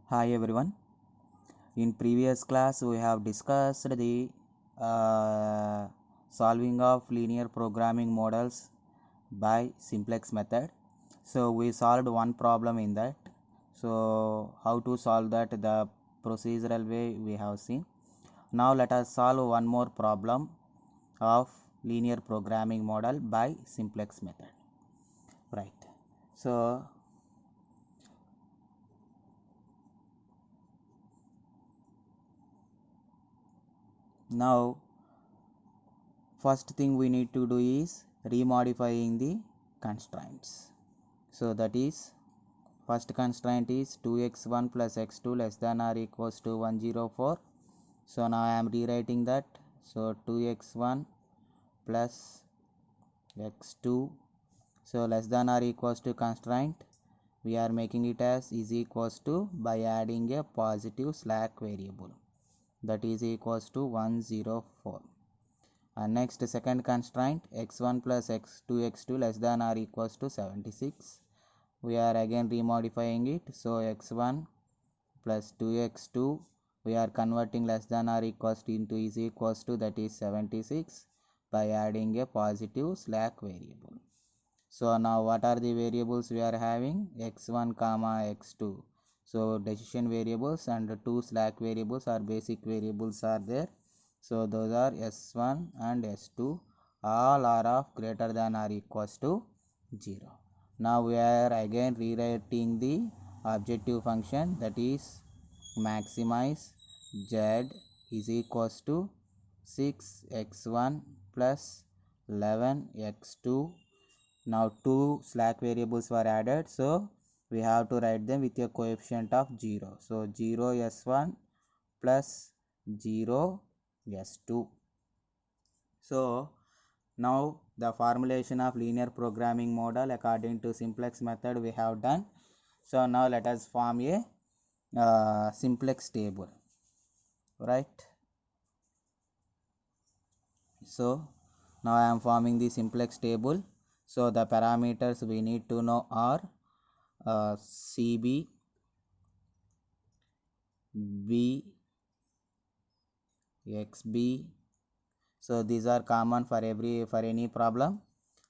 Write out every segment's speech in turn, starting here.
Hi everyone. In previous class we have discussed the uh, solving of linear programming models by simplex method. So we solved one problem in that. So how to solve that, the procedural way we have seen. Now let us solve one more problem of linear programming model by simplex method. Right. So now first thing we need to do is remodifying the constraints. So that is, first constraint is 2x1 plus x2 less than or equals to 104. So now I am rewriting that. So 2x1 plus x2, so less than or equals to constraint, we are making it as is equals to by adding a positive slack variable, that is equals to 104. And next, second constraint, x1 plus x2 x2 less than or equals to 76. We are again remodifying it. So x1 plus 2x2, we are converting less than or equals to into is equals to, that is 76, by adding a positive slack variable. So now what are the variables we are having? x1 comma x2. So decision variables and two slack variables or basic variables are there. So those are s1 and s2, all are of greater than or equals to 0. Now we are again rewriting the objective function, that is maximize z is equals to 6x1 plus 11x2. Now two slack variables were added, so we have to write them with a coefficient of 0. So 0 s1 plus 0 s2. So now the formulation of linear programming model according to simplex method we have done. So now let us form a simplex table, right? So now I am forming the simplex table. So the parameters we need to know are CB, B, XB. So these are common for any problem.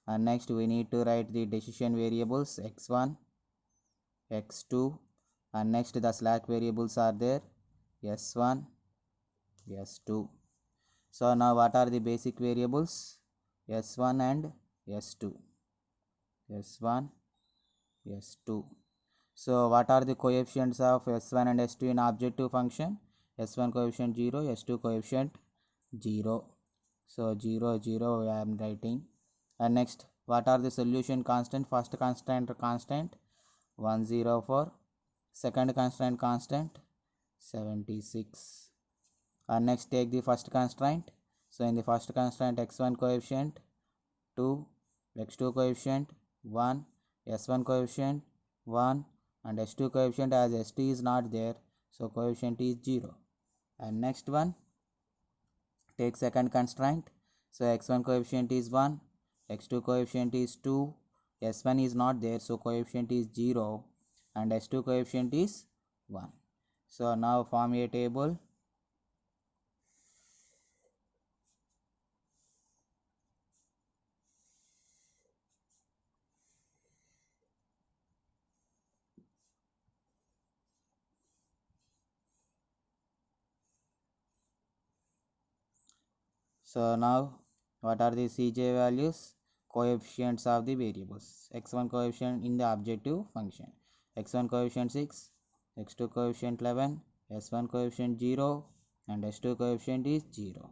And next we need to write the decision variables x1, x2, and next the slack variables are there s1, s2. So now what are the basic variables? s1 and s2, s1, s2. So what are the coefficients of s1 and s2 in objective function? s1 coefficient 0, s2 coefficient 0. So 0, 0 I am writing. And next, what are the solution constant? First constant 104, second constant 76. And next take the first constraint. So in the first constraint, x1 coefficient 2, x2 coefficient 1, s1 coefficient 1, and s2 coefficient, as s2 is not there, so coefficient is 0. And next one, take second constraint. So x1 coefficient is 1, x2 coefficient is 2, s1 is not there, so coefficient is 0, and s2 coefficient is 1. So now form a table. So now what are the Cj values? Coefficients of the variables. x1 coefficient in the objective function. x1 coefficient 6, x2 coefficient 11, s1 coefficient 0, and s2 coefficient is 0.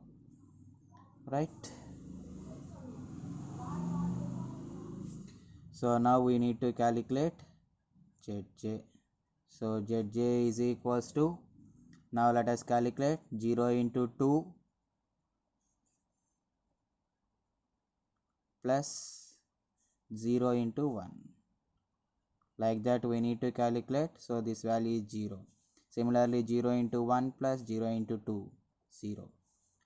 Right? So now we need to calculate Zj. So Zj is equals to, now let us calculate 0 into 2 plus 0 into 1. Like that we need to calculate. So this value is 0. Similarly 0 into 1 plus 0 into 2, 0.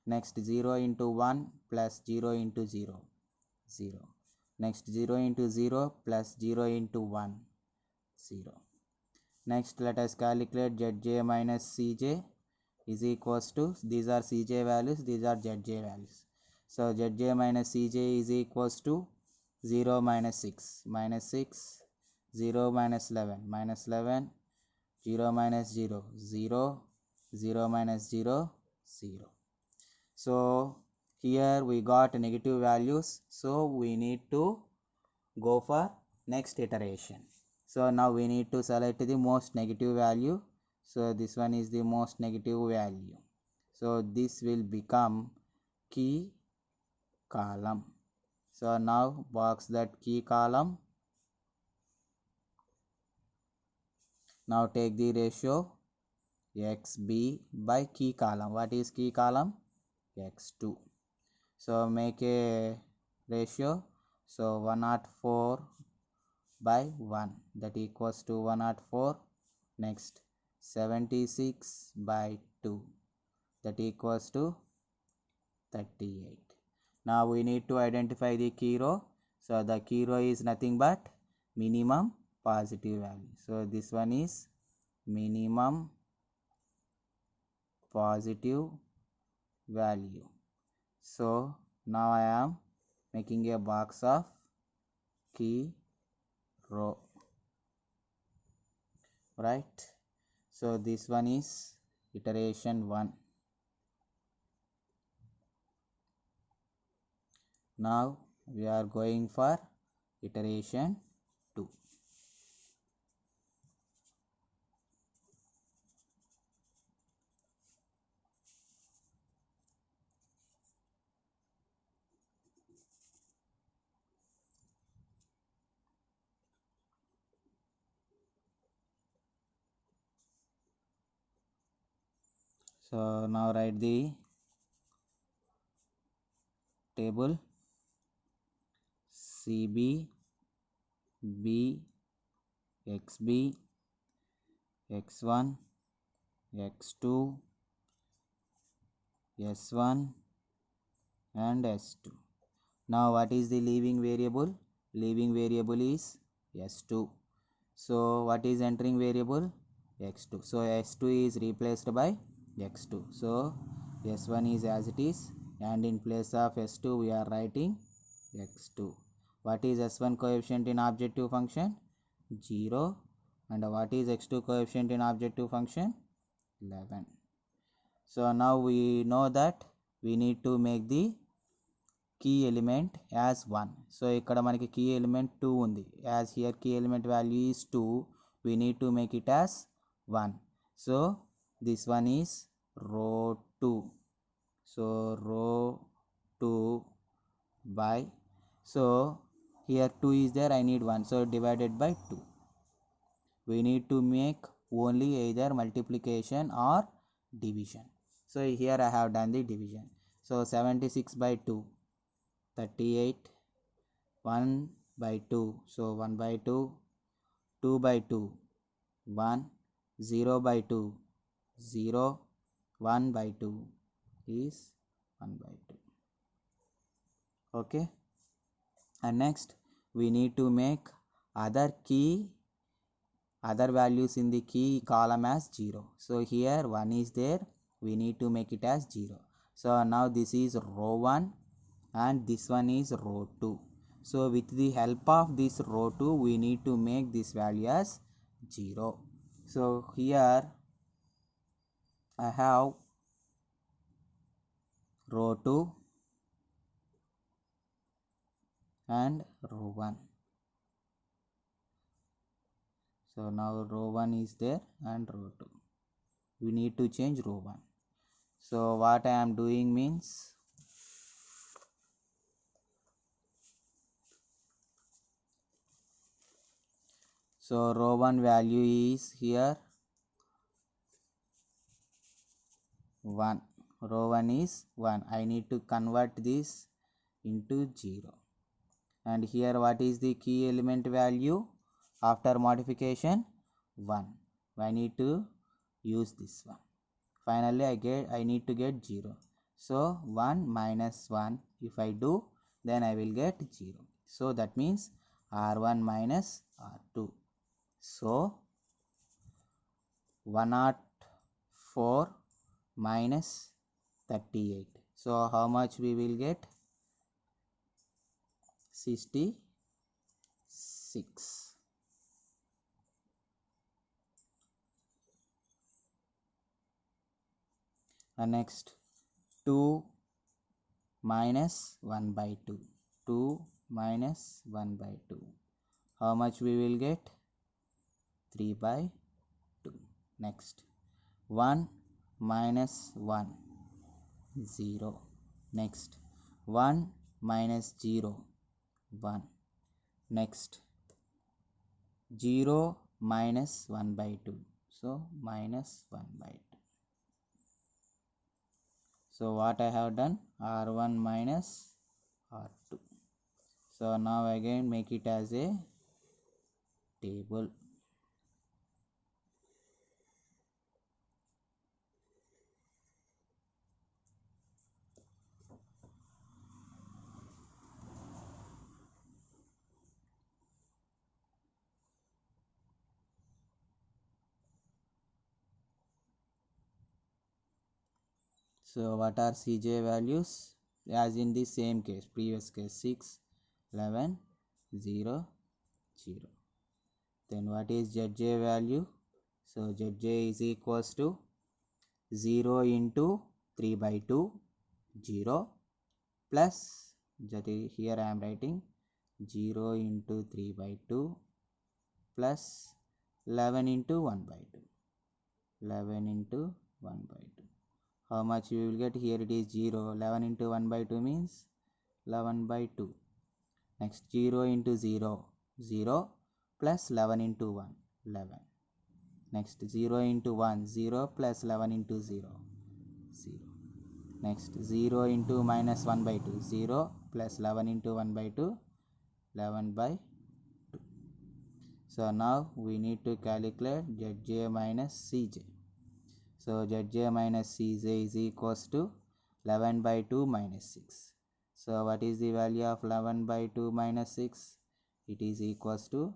Next 0 into 1 plus 0 into 0, 0. Next 0 into 0 plus 0 into 1, 0. Next let us calculate Zj minus Cj is equals to, these are Cj values, these are Zj values. So Zj minus Cj is equals to 0 minus 6, minus 6, 0 minus 11, minus 11, 0 minus 0, 0, 0 minus 0, 0. So here we got negative values, so we need to go for next iteration. So now we need to select the most negative value. So this one is the most negative value. So this will become key column. So now box that key column. Now take the ratio xb by key column. What is key column? x2. So make a ratio. So 104 by 1, that equals to 104. Next 76 by 2, that equals to 38. Now we need to identify the key row. So the key row is nothing but minimum positive value. So this one is minimum positive value. So now I am making a box of key row, right? So this one is iteration 1. Now we are going for iteration 2. So now write the table CB, B, XB, X1, X2, S1 and S2. Now what is the leaving variable? Leaving variable is S2. So what is entering variable? X2. So S2 is replaced by X2. So S1 is as it is, and in place of S2 we are writing X2. What is S1 coefficient in objective function? 0. And what is X2 coefficient in objective function? 11. So now we know that we need to make the key element as 1. So ikkada manaki key element 2 undi, as here key element value is 2, we need to make it as 1. So this one is row 2. So row 2 by, so here 2 is there, I need 1, so divided by 2. We need to make only either multiplication or division. So here I have done the division. So 76 by 2, 38, 1 by 2, so 1 by 2, 2 by 2, 1, 0 by 2, 0, 1 by 2 is 1 by 2. Okay, and next we need to make other values in the key column as 0. So here 1 is there, we need to make it as 0. So now this is row 1 and this one is row 2. So with the help of this row 2 we need to make this value as 0. So here I have row 2 and row 1. So now row 1 is there and row 2. We need to change row 1. So what I am doing means, so row 1 value is here 1. Row 1 is 1. I need to convert this into 0. And here what is the key element value after modification? 1. I need to use this one. Finally I need to get 0. So 1 minus 1 if I do, then I will get 0. So that means R1 minus R2. So 104 minus 38. So how much we will get? 66. And next 2 minus 1 by 2. 2 minus 1 by 2. How much we will get? 3 by 2. Next 1 minus 1, 0. Next 1 minus 0, 1. Next 0 minus 1 by 2. So minus 1 by 2. So what I have done? R1 minus R2. So now again make it as a table. So what are Cj values? As in the same case, previous case, 6, 11, 0, 0. Then what is Zj value? So Zj is equals to 0 into 3 by 2, 0, plus, here I am writing 0 into 3 by 2 plus 11 into 1 by 2. 11 into 1 by 2. How much you will get? Here it is 0. 11 into 1 by 2 means 11 by 2. Next 0 into 0, 0, plus 11 into 1, 11. Next 0 into 1, 0, plus 11 into 0, 0. Next 0 into minus 1 by 2, 0, plus 11 into 1 by 2, 11 by 2. So now we need to calculate Zj minus Cj. So Zj minus Cj is equals to 11 by 2 minus 6. So what is the value of 11 by 2 minus 6? It is equals to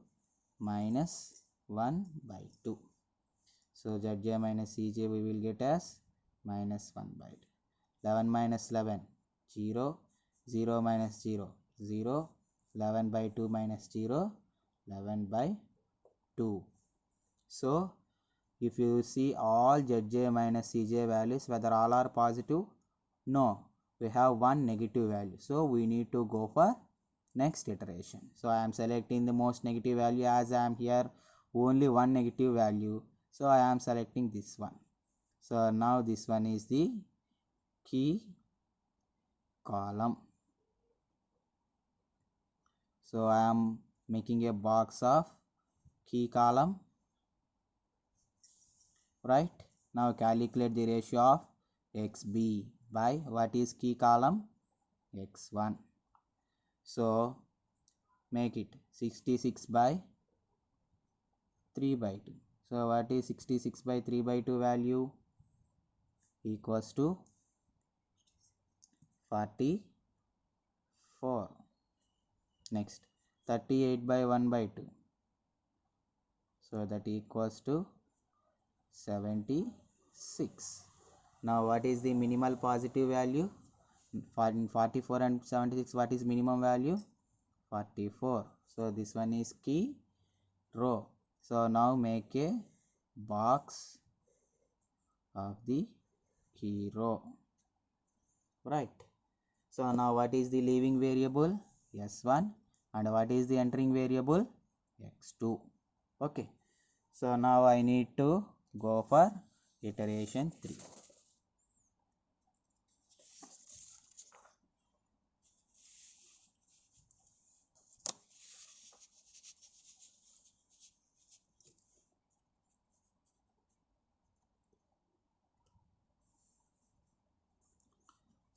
minus 1 by 2. So Zj minus Cj we will get as minus 1 by 2. 11 minus 11, 0, 0 minus 0, 0, 11 by 2 minus 0, 11 by 2. So if you see all Zj minus Cj values, whether all are positive? No, we have one negative value. So we need to go for next iteration. So I am selecting the most negative value, as I am here only one negative value. So I am selecting this one. So now this one is the key column. So I am making a box of key column. Right, now calculate the ratio of xb by what is key column? X1. So make it 66 by 3 by 2. So what is 66 by 3 by 2 value? Equals to 44. Next 38 by 1 by 2. So that equals to 76. Now what is the minimal positive value? In 44 and 76, what is minimum value? 44. So this one is key row. So now make a box of the key row. Right. So now what is the leaving variable? S1. And what is the entering variable? X2. Okay. So now I need to go for iteration 3.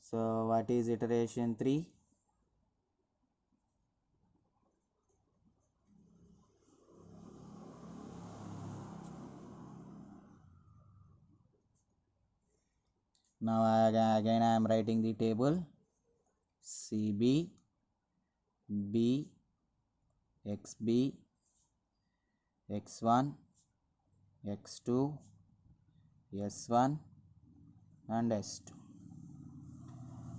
So what is iteration 3? Now again I am writing the table CB, B, XB, X1, X2, S1 and S2.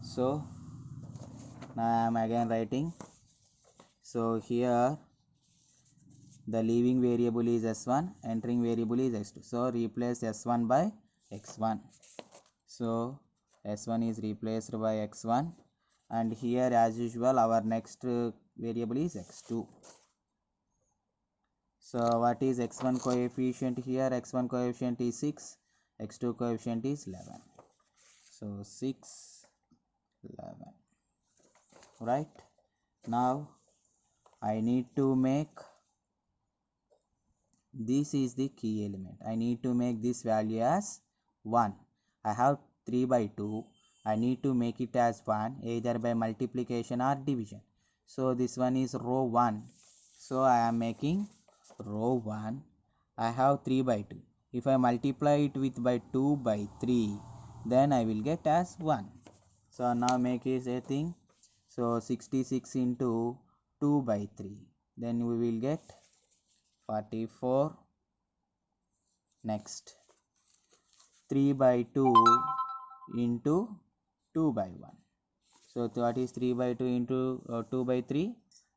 So now I am again writing. So here the leaving variable is S1, entering variable is S2. So replace S1 by X1. So S1 is replaced by X1, and here as usual our next variable is X2. So what is X1 coefficient here? X1 coefficient is 6, X2 coefficient is 11. So 6, 11. Right? Now I need to make, this is the key element. I need to make this value as 1. I have 3 by 2. I need to make it as 1 either by multiplication or division. So this one is row 1. So I am making row 1. I have 3 by 2. If I multiply it with by 2 by 3, then I will get as 1. So now make is a thing. So 66 into 2 by 3. Then we will get 44. Next 3 by 2 into 2 by 1. So what is 3 by 2 into 2 by 3?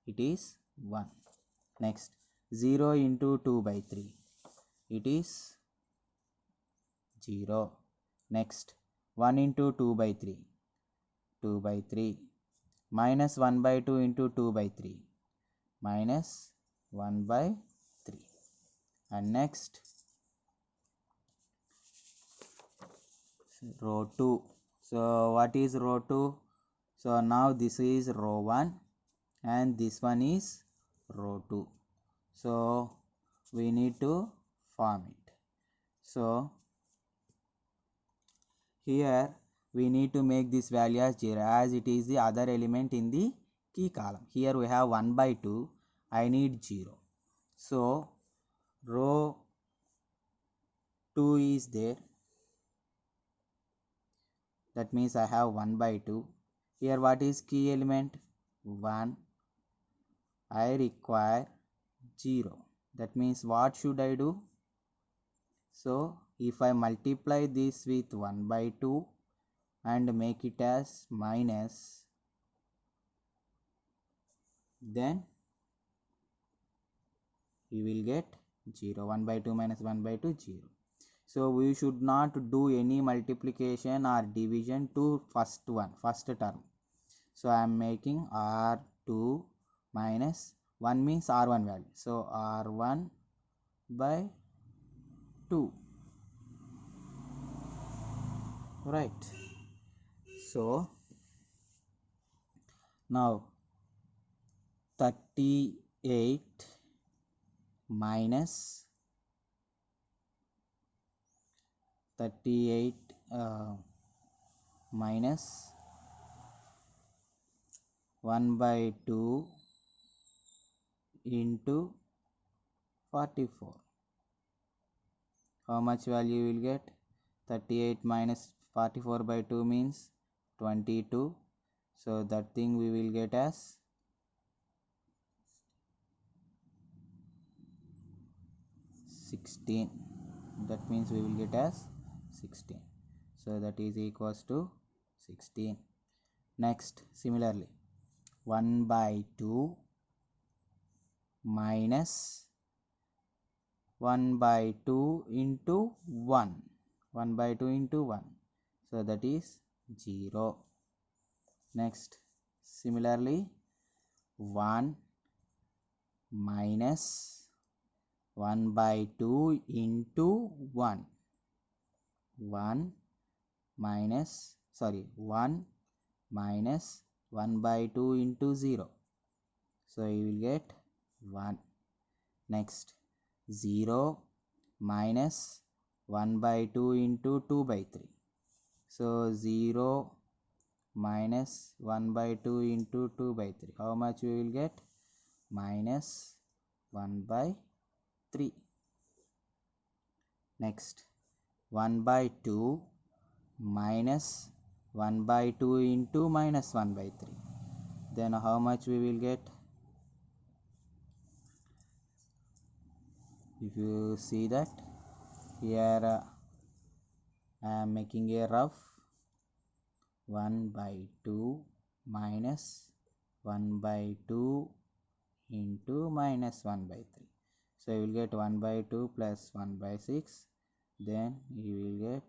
It is 1. Next 0 into 2 by 3. It is 0. Next 1 into 2 by 3. 2 by 3. Minus 1 by 2 into 2 by 3. Minus 1 by 3. And next row 2. So what is row 2? So now this is row 1 and this one is row 2. So we need to form it. So here we need to make this value as 0 as it is the other element in the key column. Here we have 1 by 2. I need 0. So row 2 is there. That means I have 1 by 2. Here what is key element? 1. I require 0. That means what should I do? So if I multiply this with 1 by 2 and make it as minus, then we will get 0. 1 by 2 minus 1 by 2, 0. So we should not do any multiplication or division to first term. So I am making R2 minus 1 means R1 value. So R1 by 2. Right. So now 38 minus 38 minus 1 by 2 into 44. How much value you will get? 38 minus 44 by 2 means 22. So that thing we will get as 16. That means we will get as 16. So that is equals to 16. Next, similarly 1 by 2 minus 1 by 2 into 1. 1 by 2 into 1. So that is 0. Next, similarly 1 minus 1 by 2 into 1. 1 minus 1 minus 1 by 2 into 0. So you will get 1. Next 0 minus 1 by 2 into 2 by 3. So 0 minus 1 by 2 into 2 by 3. How much we will get? Minus 1 by 3. Next 1 by 2 minus 1 by 2 into minus 1 by 3. Then how much we will get? If you see that here I am making a rough 1 by 2 minus 1 by 2 into minus 1 by 3. So you will get 1 by 2 plus 1 by 6. Then you will get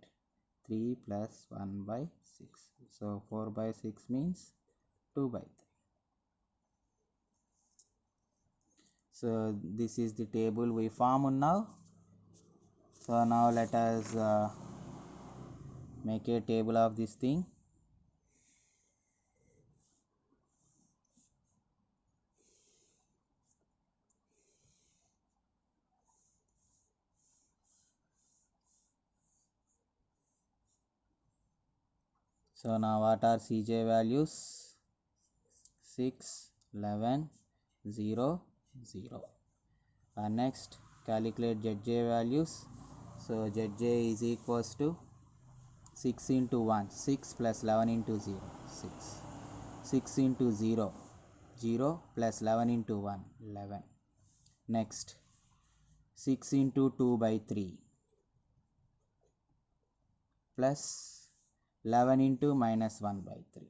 3 plus 1 by 6. So 4 by 6 means 2 by 3. So this is the table we formed now. So now let us make a table of this thing. So now what are Cj values? 6, 11, 0, 0. And next calculate Zj values. So Zj is equals to 6 into 1, 6 plus 11 into 0, 6. 6 into 0, 0 plus 11 into 1, 11. Next 6 into 2 by 3 plus 11 into minus 1 by 3.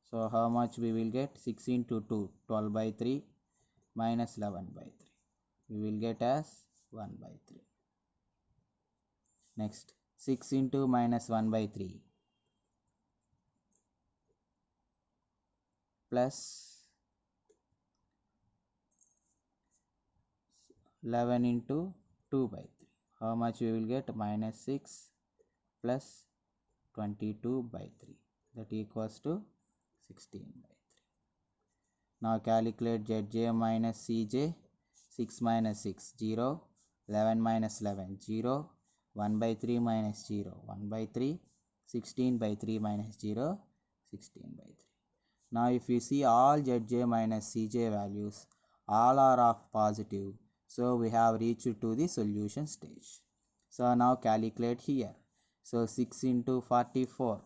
So how much we will get? 6 into 2, 12 by 3 minus 11 by 3. We will get as 1 by 3. Next 6 into minus 1 by 3 plus 11 into 2 by 3. How much we will get? Minus 6 plus 22 by 3. That equals to 16 by 3. Now calculate Zj minus Cj. 6 minus 6, 0. 11 minus 11, 0. 1 by 3 minus 0, 1 by 3. 16 by 3 minus 0, 16 by 3. Now if you see all Zj minus Cj values, all are of positive. So we have reached to the solution stage. So now calculate here. So 6 into 44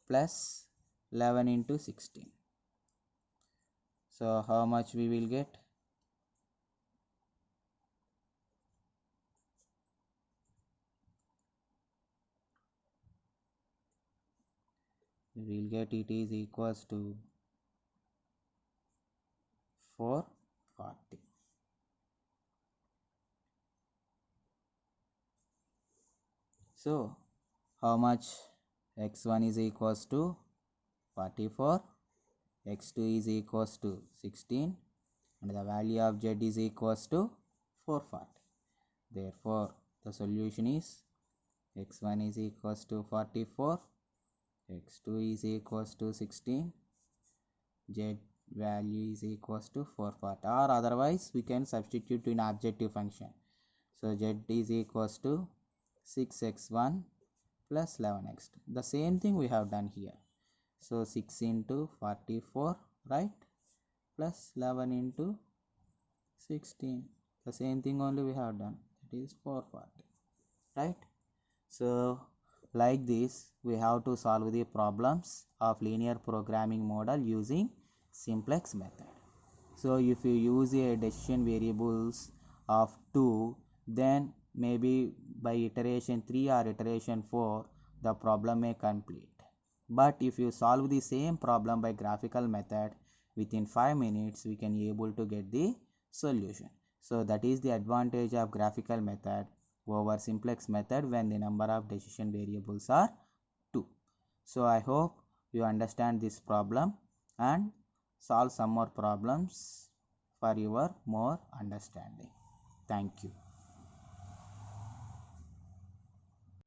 plus 11 into 16. So how much we will get? We will get it is equals to 440. So how much? X1 is equals to 44, X2 is equals to 16, and the value of Z is equals to 440. Therefore the solution is X1 is equals to 44, X2 is equals to 16, Z value is equals to 440, or otherwise we can substitute in objective function. So Z is equals to 6x1 plus 11x2. The same thing we have done here. So 6 into 44, right, plus 11 into 16. The same thing only we have done. That is 440, right? So like this we have to solve the problems of linear programming model using simplex method. So if you use a decision variables of 2, then maybe by iteration 3 or iteration 4 the problem may complete. But if you solve the same problem by graphical method, within 5 minutes we can able to get the solution. So that is the advantage of graphical method over simplex method when the number of decision variables are 2. So I hope you understand this problem and solve some more problems for your more understanding. Thank you.